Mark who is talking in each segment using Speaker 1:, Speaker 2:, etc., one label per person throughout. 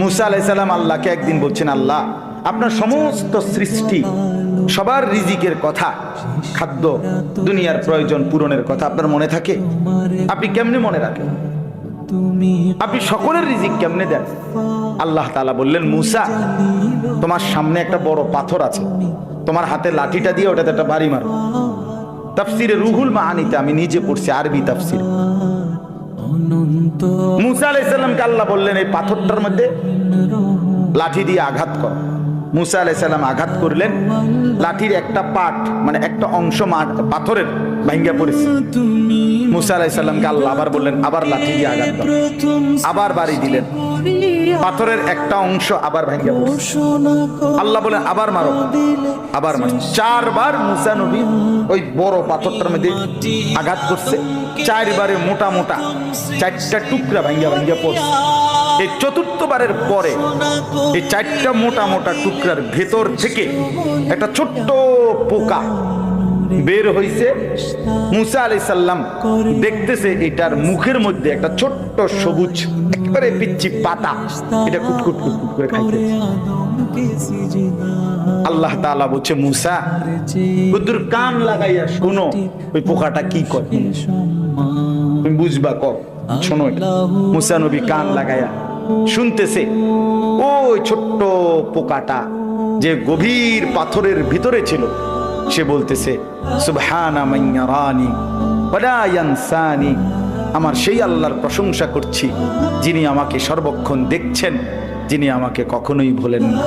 Speaker 1: মুসা আলাইহিস সালাম আল্লাহকে একদিন বলছেন, আল্লাহ আপনার সমস্ত সৃষ্টি সবার রিজিকের কথা, খাদ্য দুনিয়ার প্রয়োজন পূরণের কথা আপনার মনে থাকে? আপনি কেমনে মনে রাখেন? আপনি সকলের রিজিক কেমনে দেন? আল্লাহ তাআলা বললেন, মুসা তোমার সামনে একটা বড় পাথর আছে, তোমার হাতে লাঠিটা দিয়ে ওটাতে একটা বাড়ি মারো। তাফসিরে রুহুল মাআনিতে আমি নিজে পড়ছি, আরবি তাফসির। মুসা আলাইহিস সালামকে আল্লাহ বললেন, এই পাথরটার মধ্যে লাঠি দিয়ে আঘাত কর। মুসা আলাইহিস সালাম আঘাত করলেন, লাঠির একটা পাট মানে একটা অংশ পাথরের ভাঙ্গা পড়েছে। মুসা আলাইহিস সালামকে আল্লাহ আবার বললেন, আবার লাঠি দিয়ে আঘাত কর। আবার বাড়ি দিলেন, পাথরের একটা অংশ আবার ভাঙ্গা পড়েছে। আল্লাহ বলেন, আবার মারো, আবার মারো। 4 বার মুসা নবী ওই বড় পাথরটার মধ্যে আঘাত করছে। 4 বারে মোটা মোটা 4টা টুকরা ভাঙ্গা ভাঙ্গা পড়ছে। এই 4র্থ বারের পরে এই 4টা মোটা মোটা টুকরার ভেতর থেকে একটা ছোট্ট পোকা বের হইছে। মুসা আলাইহিস সালাম দেখতেছে এটার মুখের মধ্যে একটা ছোট্ট সবুজ একেবারে পিচ্চি পাতা, এটা কুটকুট কুটকুট করে খাইতেছে। আল্লাহ তাআলা বলছে, মুসা বুদ্ধুর কান লাগাইয়া শোনো ওই পোকাটা কি করে, তুমি বুঝবা কর, শোনো। মুসা নবী কান লাগাইয়া শুনতেছে। ওই ছোট্ট পোকাটা যে গভীর পাথরের ভিতরে ছিল, সে বলতেছে, সুবহানা মান ইয়ারানি ওয়ালা ইয়ানসানি, আমার সেই আল্লাহর প্রশংসা করছি যিনি আমাকে সর্বক্ষণ দেখছেন, যিনি আমাকে কখনোই ভোলেন না,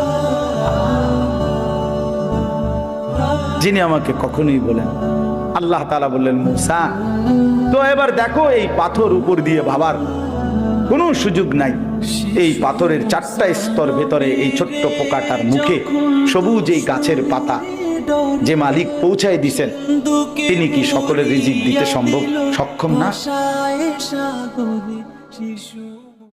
Speaker 1: যিনি আমাকে কখনোই ভোলেন। আল্লাহ তাআলা বললেন, মুসা তো এবার দেখো এই পাথর উপর দিয়ে ভাবার কোনো সুযোগ নাই। এই পাথরের 4টা স্তর ভেতরে এই ছোট্ট পোকাটার মুখে সবুজ এই গাছের পাতা যে মালিক পৌঁছায় দিছেন, তিনি কি সকলের রিজিক দিতে সক্ষম না?